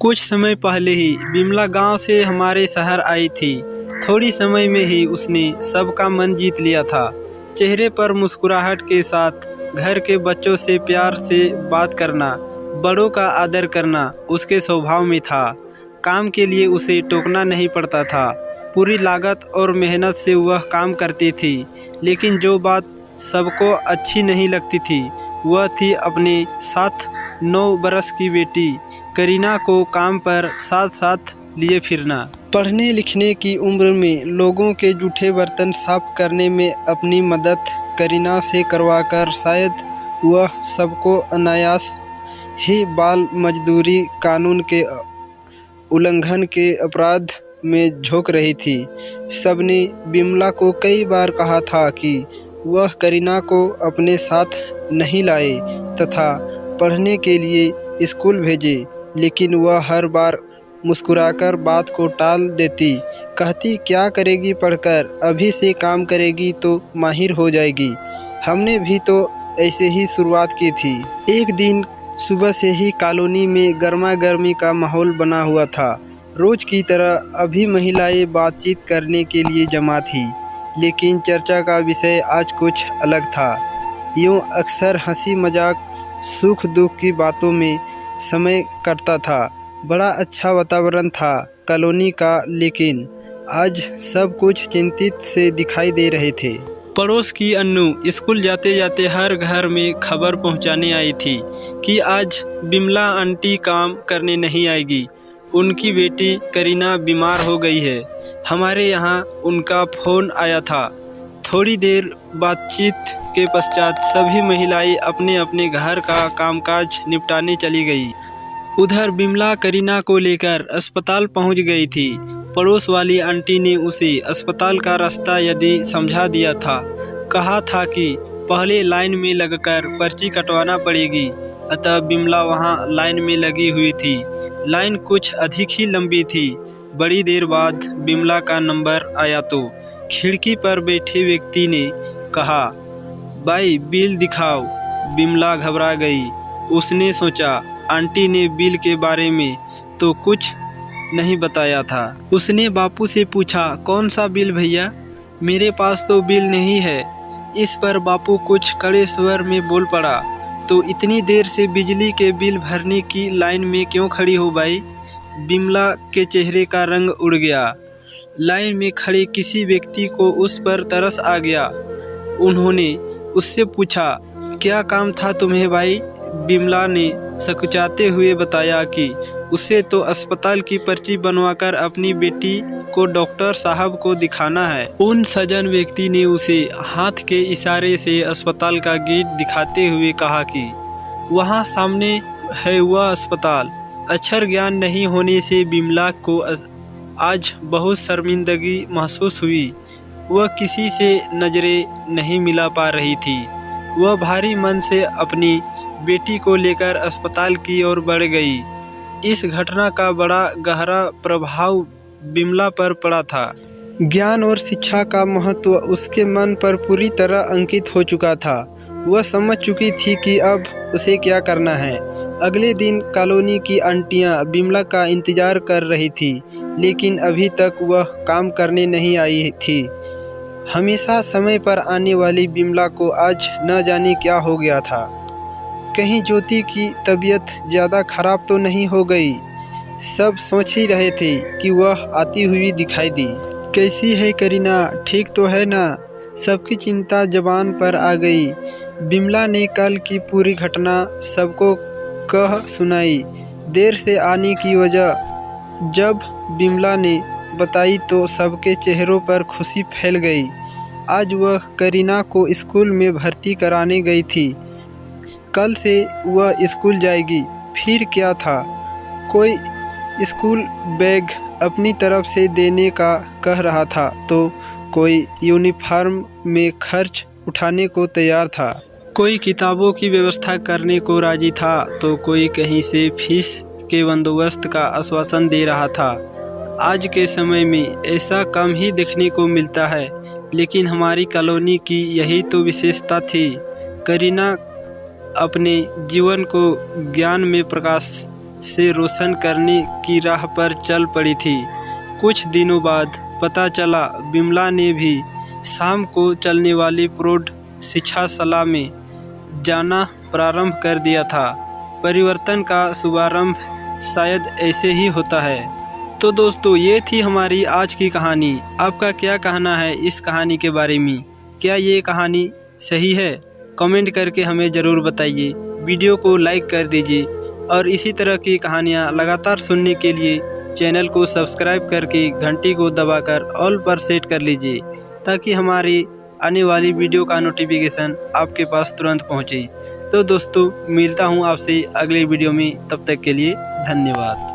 कुछ समय पहले ही बिमला गांव से हमारे शहर आई थी। थोड़ी समय में ही उसने सबका मन जीत लिया था। चेहरे पर मुस्कुराहट के साथ घर के बच्चों से प्यार से बात करना, बड़ों का आदर करना उसके स्वभाव में था। काम के लिए उसे टोकना नहीं पड़ता था। पूरी लागत और मेहनत से वह काम करती थी। लेकिन जो बात सबको अच्छी नहीं लगती थी वह थी अपने साथ 9 बरस की बेटी करीना को काम पर साथ साथ लिए फिरना। पढ़ने लिखने की उम्र में लोगों के जूठे बर्तन साफ करने में अपनी मदद करीना से करवाकर शायद वह सबको अनायास ही बाल मजदूरी कानून के उल्लंघन के अपराध में झोंक रही थी। सबने बिमला को कई बार कहा था कि वह करीना को अपने साथ नहीं लाए तथा पढ़ने के लिए स्कूल भेजे, लेकिन वह हर बार मुस्कुराकर बात को टाल देती। कहती क्या करेगी पढ़कर, अभी से काम करेगी तो माहिर हो जाएगी। हमने भी तो ऐसे ही शुरुआत की थी। एक दिन सुबह से ही कॉलोनी में गर्मा गर्मी का माहौल बना हुआ था। रोज की तरह अभी महिलाएं बातचीत करने के लिए जमा थी, लेकिन चर्चा का विषय आज कुछ अलग था। यूँ अक्सर हंसी मजाक सुख दुख की बातों में समय कटता था। बड़ा अच्छा वातावरण था कॉलोनी का, लेकिन आज सब कुछ चिंतित से दिखाई दे रहे थे। पड़ोस की अन्नू स्कूल जाते जाते हर घर में खबर पहुंचाने आई थी कि आज बिमला आंटी काम करने नहीं आएगी। उनकी बेटी करीना बीमार हो गई है। हमारे यहाँ उनका फ़ोन आया था। थोड़ी देर बातचीत के पश्चात सभी महिलाएं अपने अपने घर का कामकाज निपटाने चली गई। उधर बिमला करीना को लेकर अस्पताल पहुंच गई थी। पड़ोस वाली आंटी ने उसे अस्पताल का रास्ता यदि समझा दिया था। कहा था कि पहले लाइन में लगकर पर्ची कटवाना पड़ेगी। अतः बिमला वहां लाइन में लगी हुई थी। लाइन कुछ अधिक ही लंबी थी। बड़ी देर बाद बिमला का नंबर आया तो खिड़की पर बैठे व्यक्ति ने कहा, भाई बिल दिखाओ। बिमला घबरा गई। उसने सोचा आंटी ने बिल के बारे में तो कुछ नहीं बताया था। उसने बापू से पूछा, कौन सा बिल भैया, मेरे पास तो बिल नहीं है। इस पर बापू कुछ कड़े स्वर में बोल पड़ा, तो इतनी देर से बिजली के बिल भरने की लाइन में क्यों खड़ी हो भाई? बिमला के चेहरे का रंग उड़ गया। लाइन में खड़े किसी व्यक्ति को उस पर तरस आ गया। उन्होंने उससे पूछा, क्या काम था तुम्हें भाई? बिमला ने सकुचाते हुए बताया कि उसे तो अस्पताल की पर्ची बनवाकर अपनी बेटी को डॉक्टर साहब को दिखाना है। उन सज्जन व्यक्ति ने उसे हाथ के इशारे से अस्पताल का गेट दिखाते हुए कहा कि वहाँ सामने है वह अस्पताल। अक्षर ज्ञान नहीं होने से बिमला को आज बहुत शर्मिंदगी महसूस हुई। वह किसी से नज़रें नहीं मिला पा रही थी। वह भारी मन से अपनी बेटी को लेकर अस्पताल की ओर बढ़ गई। इस घटना का बड़ा गहरा प्रभाव बिमला पर पड़ा था। ज्ञान और शिक्षा का महत्व उसके मन पर पूरी तरह अंकित हो चुका था। वह समझ चुकी थी कि अब उसे क्या करना है। अगले दिन कॉलोनी की आंटियां बिमला का इंतजार कर रही थी, लेकिन अभी तक वह काम करने नहीं आई थी। हमेशा समय पर आने वाली बिमला को आज न जाने क्या हो गया था। कहीं ज्योति की तबीयत ज़्यादा खराब तो नहीं हो गई? सब सोच ही रहे थे कि वह आती हुई दिखाई दी। कैसी है करीना, ठीक तो है ना? सबकी चिंता जबान पर आ गई। बिमला ने कल की पूरी घटना सबको कह सुनाई। देर से आने की वजह जब बिमला ने बताई तो सबके चेहरों पर खुशी फैल गई। आज वह करीना को स्कूल में भर्ती कराने गई थी। कल से वह स्कूल जाएगी। फिर क्या था, कोई स्कूल बैग अपनी तरफ से देने का कह रहा था तो कोई यूनिफॉर्म में खर्च उठाने को तैयार था। कोई किताबों की व्यवस्था करने को राजी था तो कोई कहीं से फीस के बंदोबस्त का आश्वासन दे रहा था। आज के समय में ऐसा कम ही देखने को मिलता है, लेकिन हमारी कॉलोनी की यही तो विशेषता थी। करीना अपने जीवन को ज्ञान में प्रकाश से रोशन करने की राह पर चल पड़ी थी। कुछ दिनों बाद पता चला बिमला ने भी शाम को चलने वाली प्रौढ़ शिक्षाशाला में जाना प्रारंभ कर दिया था। परिवर्तन का शुभारंभ शायद ऐसे ही होता है। तो दोस्तों, ये थी हमारी आज की कहानी। आपका क्या कहना है इस कहानी के बारे में? क्या ये कहानी सही है? कमेंट करके हमें ज़रूर बताइए। वीडियो को लाइक कर दीजिए और इसी तरह की कहानियाँ लगातार सुनने के लिए चैनल को सब्सक्राइब करके घंटी को दबाकर ऑल पर सेट कर लीजिए, ताकि हमारी आने वाली वीडियो का नोटिफिकेशन आपके पास तुरंत पहुँचे। तो दोस्तों, मिलता हूँ आपसे अगले वीडियो में। तब तक के लिए धन्यवाद।